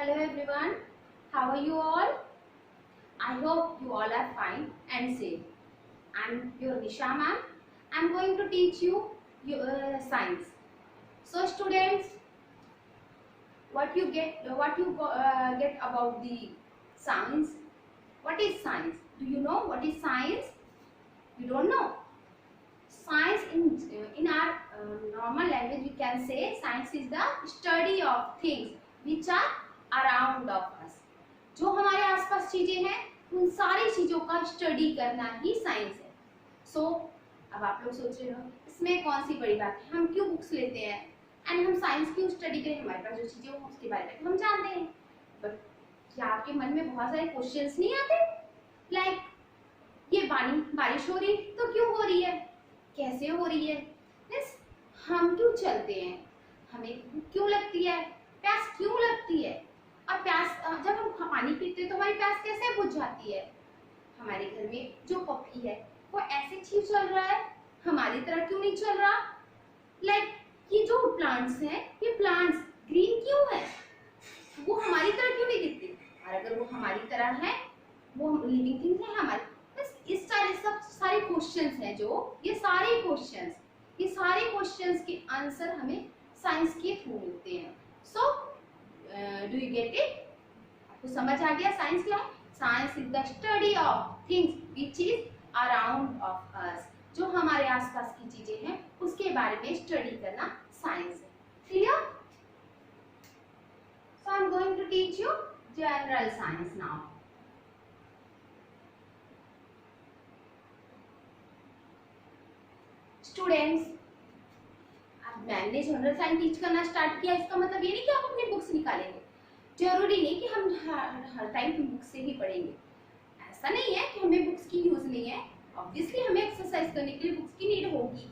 Hello everyone, how are you all? I hope you all are fine and safe. I'm your Nisha ma'am. I'm going to teach you science. So students, get about the science? What is science? Do you know what is science? You don't know. Science in our normal language we can say science is the study of things which are around of us. जो हमारे आसपास चीजें हैं उन सारी चीजों का study करना ही साइंस है. अब आप लोग सोच रहे हो इसमें कौन सी बड़ी बात है, हम क्यों बुक्स लेते हैं एंड हम साइंस क्यों स्टडी करें, हमारे पास जो चीजें हो उसके बारे में हम जानते हैं. बट क्या आपके मन में बहुत सारे क्वेश्चंस नहीं आते? लाइक ये बारिश हो रही तो क्यों हो रही है, कैसे हो रही है, हम क्यों चलते हैं, हमें भूख क्यों लगती है, प्यास क्यों लगती है, और प्यास जब हम पानी पीते हैं तो हमारी प्यास कैसे बुझ जाती है. हमारे घर में जो पक्षी है वो ऐसे क्यों चल रहा है, हमारी तरह क्यों नहीं चल रहा. लाइक ये जो प्लांट्स हैं ये प्लांट्स ग्रीन क्यों है, वो हमारी तरह क्यों नहीं दिखते, और अगर वो हमारी तरह है वो लिविंग थिंग है हमारी. बस इस सब सारे क्वेश्चंस हैं जो ये सारे क्वेश्चंस के आंसर हमें साइंस के थ्रू मिलते हैं. So do you get it? आपको समझ आ गया साइंस क्या है? Science is the study of things which is around of us. जो हमारे आसपास की चीजें हैं उसके बारे में स्टडी करना साइंस है. Clear? So I am going to teach you general science now. Students, मैंने जनरल साइंस टीच करना स्टार्ट किया इसका मतलब ये नहीं कि आप अपनी बुक्स निकालेंगे. जरूरी नहीं कि हम हर टाइम बुक्स से ही पढ़ेंगे. ऐसा नहीं है कि हमें बुक्स की यूज नहीं है. ऑब्वियसली हमें एक्सरसाइज करने के लिए बुक्स की नीड होगी,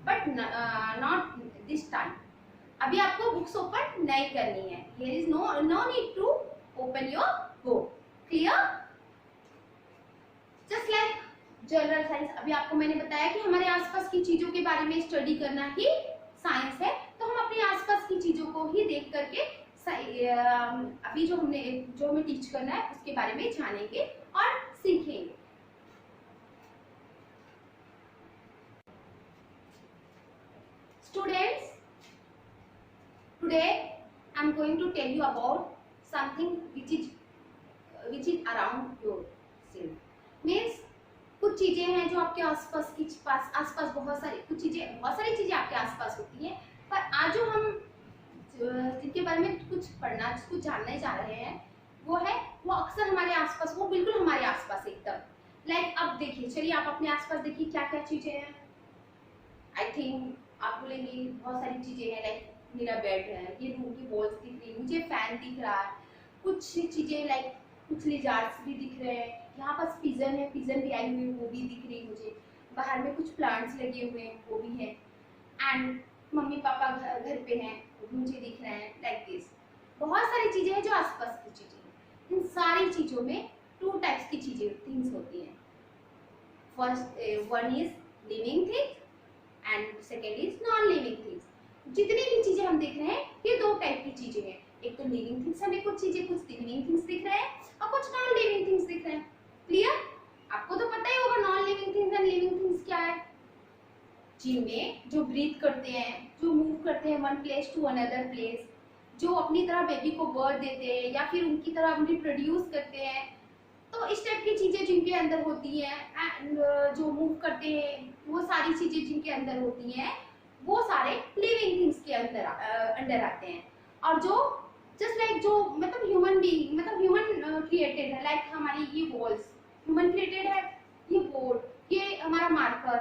बट नॉट दिस टाइम. अभी आपको बुक्स ओपन नहीं करनी है. Here is no need to open your book. Clear? Just like general science, अभी आपको मैंने बताया कि हमारे आसपास की चीजों के बारे में स्टडी करना ही साइंस है. तो हम अपने आसपास की चीजों को ही देख करके अभी जो हमें टीच करना है उसके बारे में जानेंगे और सीखेंगे. Students, today I am going to tell you about something which is around yourself. मीन्स कुछ चीजें हैं जो आपके आसपास बहुत सारी चीजें आपके आसपास होती हैं, पर आज जो हम जिनके बारे में कुछ जानने जा रहे हैं वो अक्सर हमारे आसपास, वो बिल्कुल हमारे आसपास एकदम. लाइक अब देखिए, चलिए आप अपने आसपास देखिए क्या क्या चीजें हैं. आई थिंक आप बोलेंगे बहुत सारी चीजें हैं. लाइक मेरा बेड है, ये रूम की वॉल्स दिख रही है, मुझे फैन दिख रहा है, कुछ चीजें लाइक कुछ लिजार्ड्स भी दिख रहे हैं, यहाँ पास पिजन है, पिजन भी आई हुई है वो भी दिख रही है मुझे, बाहर में कुछ प्लांट्स लगे हुए हैं वो भी है, एंड मम्मी पापा घर पे हैं वो भी मुझे दिख रहे हैं. लाइक दिस बहुत सारी चीजें हैं जो आसपास की चीजें हैं. इन सारी चीजों में टू टाइप्स की थिंग्स होती हैं. First one is living things and second is non living things. जितनी भी चीजें हम देख रहे हैं ये दो टाइप की चीजें हैं. एक तो लिविंग थिंग्स, हमें कुछ लिविंग थिंग्स दिख रहे हैं और कुछ नॉन लिविंग थिंग्स दिख रहे हैं. क्लियर? आपको तो पता ही होगा non living things and living things क्या है. जिनमें जो ब्रीथ करते हैं, जो मूव करते हैं one place to another place, जो अपनी तरह बेबी को बर्थ देते हैं या फिर उनकी तरह रिप्रोड्यूस करते हैं, तो इस टाइप की चीजें जिनके अंदर होती हैं, एंड जो मूव करते हैं वो सारी चीजें जिनके अंदर होती हैं वो सारे लिविंग थिंग्स के अंडर आते हैं. और जो जस्ट लाइक जो मतलब ह्यूमन बीइंग, मतलब ह्यूमन क्रिएटेड है, लाइक हमारी ये वॉल्स ह्यूमन क्रिएटेड है, ये बोर्ड, ये हमारा मार्कर,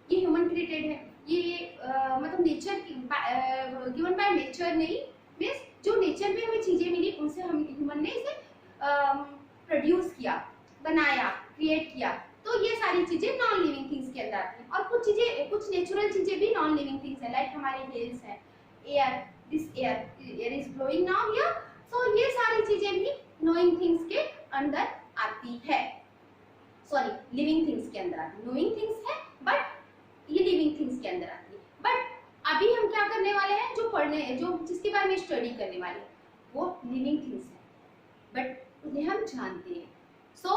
ये ह्यूमन क्रिएटेड है. ये मतलब नेचर गिवन बाय नेचर नहीं, मीन्स जो नेचर में हमें चीजें मिली उनसे हम ह्यूमन ने इसे प्रोड्यूस किया, बनाया, क्रिएट किया. तो ये सारी चीजें नॉन लिविंग थिंग्स के अंदर आती हैं. और कुछ नेचुरल चीजें भी नॉन लिविंग थिंग्स है. लाइक हमारे हिल्स है, air, this air is blowing now here. So ये सारी चीजें भी नोइंग थिंग्स के अंदर आती है. सॉरी, लिविंग थिंग्स के अंदर आती है. नोइंग थिंग्स है बट ये लिविंग थिंग्स के अंदर आती है. बट अभी हम क्या करने वाले हैं, जो जिसके बारे में स्टडी करने वाले हैं वो लिविंग थिंग्स है. बट उन्हें हम जानते हैं। सो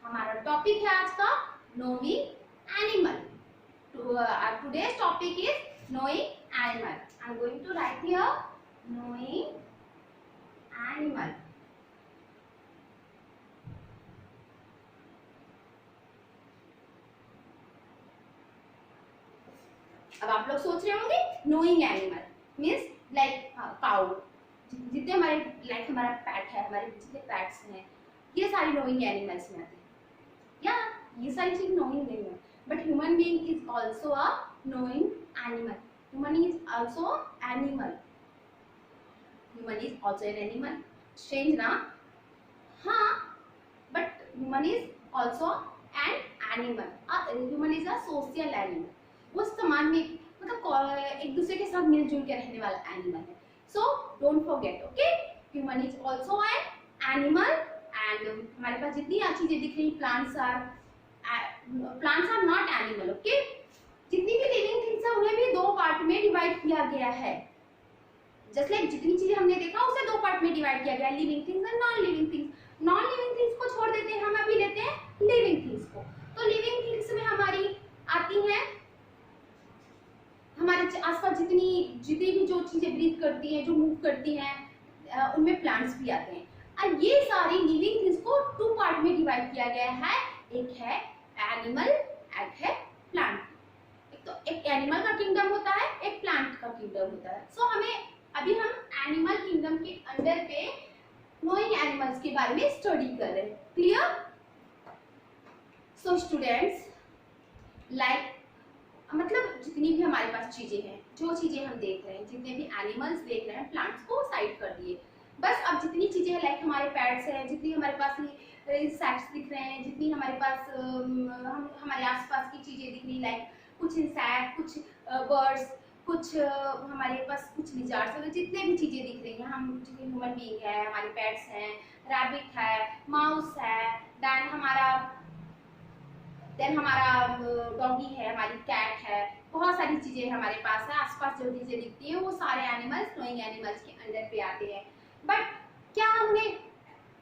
हमारा टॉपिक है आज का knowing animal. Today's topic is knowing animal. I am going to write here knowing animal. अब आप लोग सोच रहे होंगे knowing animal means like cow, जितने हमारे लाइक हमारा पैट है, हमारे जितने पैट्स हैं, ये सारे knowing animals में आते हैं या ये सारी चीज knowing नहीं है। But human being is also a knowing animal. Human is also animal. Human is also an animal. Strange ना? हाँ, but human is also an animal. Human is a social animal. वो समाज में मतलब एक दूसरे के साथ मिलजुल के रहने वाला एनिमल है। So don't forget, okay? Human is also an animal. And हमारे पास जितनी चीजें दिख रही, plants are not animal, okay? जितनी भी लिविंग थिंग्स है उन्हें भी दो पार्ट में डिवाइड किया गया है। जस्ट लाइक जितनी चीजें हमने देखा उसे दो पार्ट में डिवाइड किया गया है, लिविंग थिंग्स और non living things. Non living things को छोड़ देते हैं, हम अभी लेते हैं लिविंग थिंग्स को। तो लिविंग थिंग्स में हमारी आती हैं हमारे आसपास जितनी भी जो चीजें ब्रीथ करती हैं, जो मूव करती हैं, उनमें प्लांट्स भी आते हैं। और ये सारी लिविंग थिंग्स को टू पार्ट में डिवाइड किया गया है, एक है एनिमल, एक है प्लांट। एक एनिमल का किंगडम होता है, एक प्लांट का किंगडम होता है। सो अभी हम एनिमल किंगडम के अंडर पे नोइंग एनिमल्स के बारे में स्टडी कर रहे हैं। क्लियर? सो स्टूडेंट्स, लाइक मतलब जितनी भी हमारे पास चीजें हैं, जो चीजें हम देख रहे हैं, जितने भी एनिमल्स देख रहे हैं, प्लांट्स को साइड कर दिए। बस अब जितनी चीजें हैं लाइक हमारे पेट्स हैं, जितनी हमारे पास इंसेक्ट्स दिख रहे हैं, जितनी हमारे पास हमारे आसपास की चीजें दिख रही, लाइक कुछ इंसेक्ट, कुछ बर्ड्स, कुछ हमारे पास कुछ लिजार्ड्स, जितने भी चीजें दिख रही हैं, हम जितने ह्यूमन बीइंग है, हमारे पेट्स हैं, रैबिट है, माउस है, देन हमारा डॉगी है, हमारी कैट है, बहुत सारी चीजें हमारे पास है। आसपास जो चीजें दिखती हैं वो सारे एनिमल्स नोइंग एनिमल्स के अंडर पे आते हैं। बट क्या उन्हें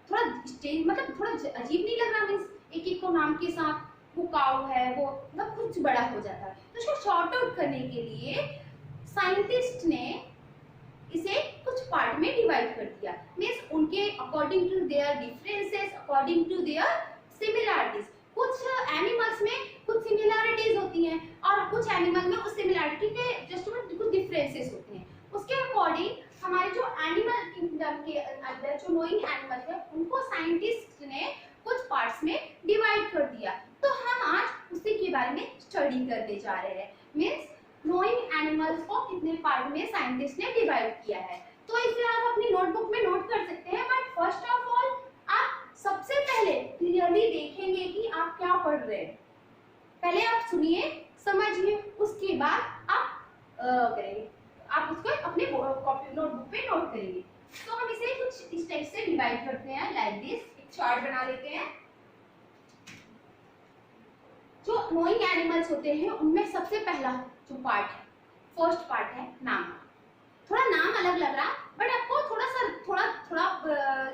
थोड़ा मतलब थोड़ा अजीब नहीं लग रहा? मीन्स एक एक को नाम के साथ वो काऊ है, वो मतलब कुछ बड़ा हो जाता है। तो इसको शॉर्ट आउट करने के लिए साइंटिस्ट ने इसे कुछ पार्ट में डिवाइड कर दिया। मीन्स उनके according to their differences, according to their similarities. कुछ एनिमल्स में कुछ सिमिलैरिटीज होती हैं और कुछ एनिमल में उस सिमिलैरिटी के जस्ट कुछ डिफरेंसेस होते हैं। उसके अकॉर्डिंग हमारे जो एनिमल किंगडम के अंदर जो नोइंग एनिमल्स है उनको साइंटिस्ट ने कुछ पार्ट्स में डिवाइड कर दिया। तो हम आज उसी के बारे में स्टडी करने जा रहे हैं। मीन्स नोइंग एनिमल्स को कितने पार्ट में साइंटिस्ट ने डिवाइड किया है। तो इसे आप अपनी नोटबुक में नोट कर सकते हैं। बट फर्स्ट ऑफ ऑल आप सबसे पहले क्लियरली देखेंगे कि आप क्या पढ़ रहे हैं। पहले आप सुनिए, समझिए, उसके बाद आप करेंगे, आप उसको अपने नोटबुक पे नोट करेंगे। तो हम इसे कुछ इस टाइप से डिवाइड करते हैं, लाइक दिस। एक चार्ट बना लेते हैं। जो नोइंग एनिमल्स होते हैं उनमें सबसे पहला जो पार्ट है, फर्स्ट पार्ट है नाम। थोड़ा नाम अलग लग रहा, बट आपको थोड़ा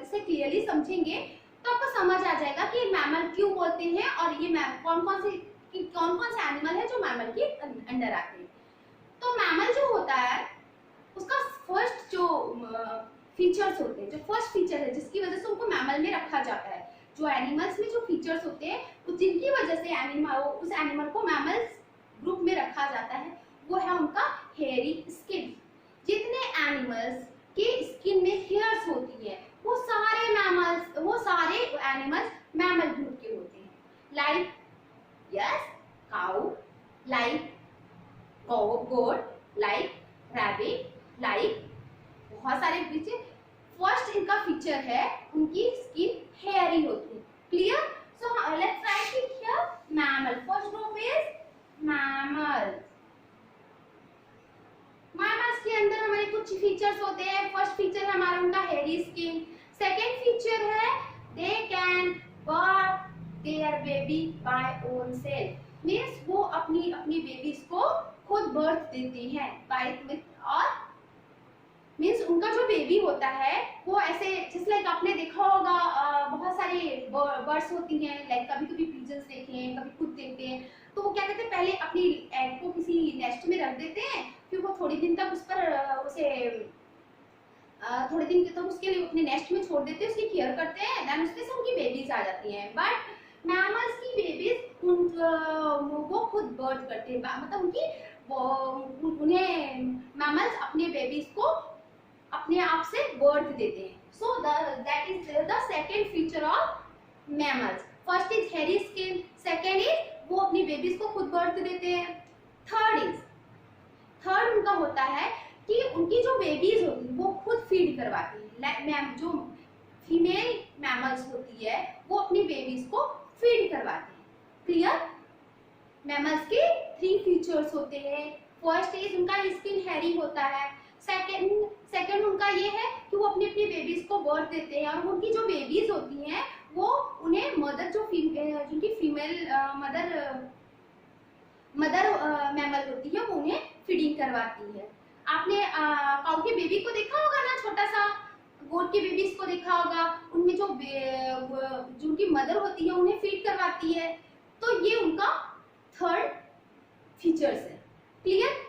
इसे क्लियरली समझेंगे तो आपको समझ आ जाएगा कि मैमल क्यों बोलते हैं और ये कौन कौन से एनिमल है जो मैमल के अंडर आते हैं। तो मैमल जो होता है उसका फर्स्ट जो फीचर्स होते हैं, जो फर्स्ट फीचर है जिसकी वजह से उनको मैमल में रखा जाता है, जो एनिमल्स में जो फीचर्स होते हैं जिनकी वजह से उस एनिमल को मैमल्स ग्रुप में रखा जाता है, वो है उनका हेयरी स्किन। जितने एनिमल्स के स्किन में हेयर्स होती है वो सारे एनिमल्स मैमल ग्रुप के होते हैं। लाइक यस काउ, लाइक गोट, लाइक रैबिट, लाइक बहुत सारे फीचर। फर्स्ट इनका फीचर है उनकी स्किन हेयरी होती है। Clear? So let's write it here mammal. First group is mammal. Mammals के अंदर हमारे कुछ फीचर्स होते हैं। फर्स्ट फीचर है हमारा उनका हेयरी स्किन। सेकेंड फीचर है they can birth their baby by own self. Means वो अपनी बेबीज को खुद बर्थ देते हैं बाय और मींस उनका जो बेबी होता है वो ऐसे जैसे लाइक आपने देखा होगा बहुत सारे बर्ड्स होती हैं, लाइक कभी कभी पिजन्स देखे हैं, कभी खुद देखते हैं, तो वो क्या करते हैं पहले अपनी एग को किसी नेस्ट में रख देते हैं, फिर वो थोड़ी दिन तक उस पर उसे थोड़े दिन तक उसके लिए अपने नेस्ट में छोड़ देते हैं, उसकी केयर करते हैं, देन उसमें से उनकी बेबीज आ जाती हैं। बट मैमल्स की बेबीज वो खुद बर्थ करते हैं, मतलब उन्हें मैमल्स अपने बेबीज को अपने आप से बर्थ देते हैं। So that is the second feature of mammals. First is hairy skin, second is वो अपनी बेबीज को खुद बर्थ देते हैं। थर्ड उनका होता है कि उनकी जो बेबीज होती है वो खुद फीड करवाती है। जो फीमेल मैमल्स होती है वो अपनी बेबीज को फीड करवाती है। क्लियर? मैमल्स के 3 फीचर्स होते हैं। फर्स्ट इज उनका स्किन हेयरी होता है, सेकंड उनका ये है कि वो अपनी बेबीज को बर्थ देते हैं, और उनकी जो बेबीज होती हैं वो उन्हें मदर जिनकी फीमेल मदर मैमल होती है वो उन्हें फीडिंग करवाती है। आपने काऊ के बेबी को देखा होगा ना, छोटा सा गोट के बेबीज को देखा होगा, उनमें जो उनकी मदर होती है उन्हें फीड करवाती है। तो ये उनका थर्ड फीचर्स है। Clear?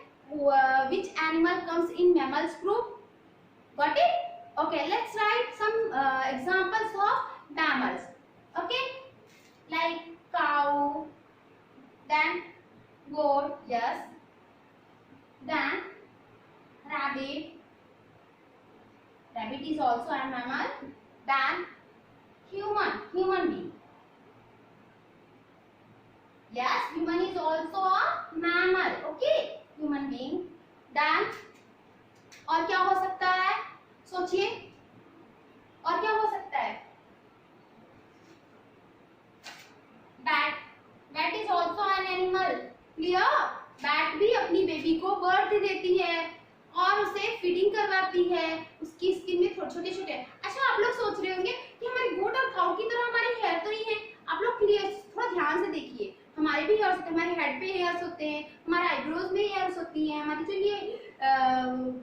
Which animal comes in mammals group? Got it? Okay, let's write some examples of mammals. Okay, like cow, then goat, yes, then rabbit. Rabbit is also a mammal. Then human being. Yes, human is also a mammal. Okay, human being. Then और क्या हो सकता है, सोचिए, और क्या हो सकता है? Bat is also an animal. Clear? Bat भी अपनी बेबी को बर्थ देती है और उसे फीडिंग करवाती है, उसकी स्किन में छोटे छोटे। अच्छा, आप लोग सोच रहे होंगे कि हमारे गोट और काऊ की तरह हमारे हेयर तो नहीं है। आप लोग क्लियर थोड़ा ध्यान से देखिए, हमारे भी हेयर्स होते हैं, हमारे हेड पे हेयर्स होते हैं, हमारे आईब्रोज में हेयर्स होती हैं, हमारी जो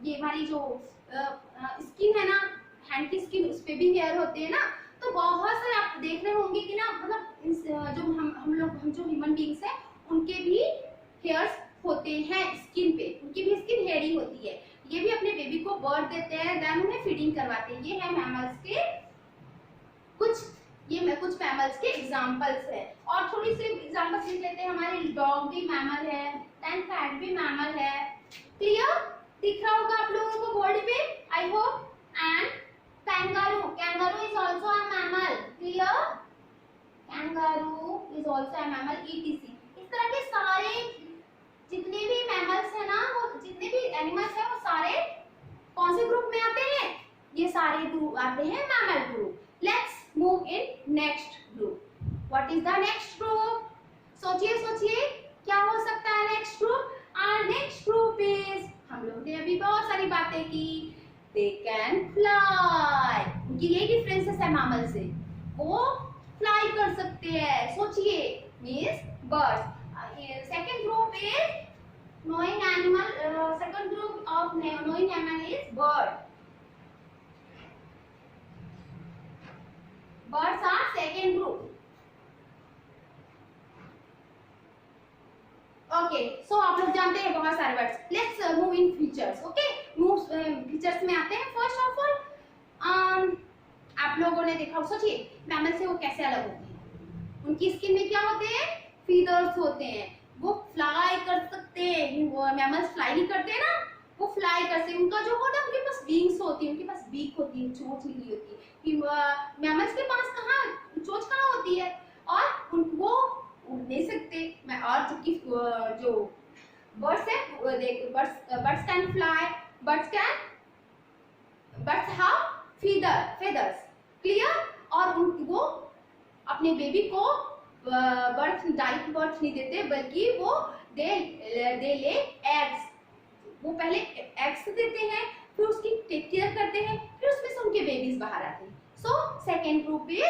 ये हमारी जो स्किन है ना, हैंड की स्किन, उस पे भी हेयर होते हैं ना। तो बहुत सारे आप देख रहे होंगे कि ना, मतलब जो हम जो ह्यूमन बींग्स हैं उनके भी हेयर्स होते हैं स्किन पे, उनकी भी स्किन हेयरी होती है। ये भी अपने बेबी को बर्थ देते हैं, देन उन्हें फीडिंग करवाते हैं। ये है मैमल्स के कुछ मैमल्स के एग्जांपल्स है। और थोड़ी सी एग्जांपल्स लिख लेते हैं। हमारे डॉग भी मैमल है, देन कैट भी मैमल है। क्लियर? दिख रहा होगा आप लोगों को बोर्ड पे, I hope. And kangaroo is also a mammal. Clear? Kangaroo is also a mammal, etc. इस तरह के सारे जितने भी मैमल्स है ना, वो जितने भी एनिमल्स है वो सारे कौन से ग्रुप में आते हैं? ये सारे ग्रुप आते हैं mammal group. Let's move in next group. What is the next group? सोचिए क्या हो सकता है next group? Our next group is, हम लोग ने अभी बहुत सारी बातें की, दे कैन फ्लाई। उनकी यही डिफरेंसेस है मैमल से, वो फ्लाई कर सकते हैं। सोचिए, means birds. Second group is knowing animal, second group of knowing animal is bird. Birds are second group. Okay, so आप लोग जानते हैं बहुत सारे words. Let's move in features. Okay, move features में आते हैं। First of all, आप लोगों ने देखा, सोचिए मैमल से वो कैसे अलग होते हैं। उनकी स्किन में क्या होते हैं? फीदर्स होते हैं। वो फ्लाई कर सकते हैं। मैमल्स फ्लाई नहीं करते ना, वो फ्लाई करते हैं। उनका जो होता है, उनके पास विंग्स होती है, उनके पास बीक होती है, चोंच निकली होती है। मैमल्स के पास चोंच कहाँ होती है, और वो उड़ नहीं सकते। और जो बर्ड्स है, birds can fly, birds have feathers. Clear? और वो अपने बेबी को डायरेक्ट बर्थ नहीं देते, बल्कि वो दे ले एग्स। वो पहले एग्स देते हैं, फिर उसकी टेक केयर करते हैं, फिर उसमें से उनके बेबीज बाहर आते हैं। So second group is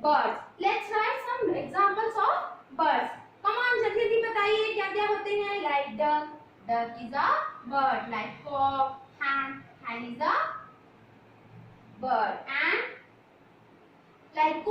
birds. Let's write some examples of birds. Come on, जल्दी बताइए क्या क्या होते हैं। Like duck is a bird, like cock, hen is a bird and like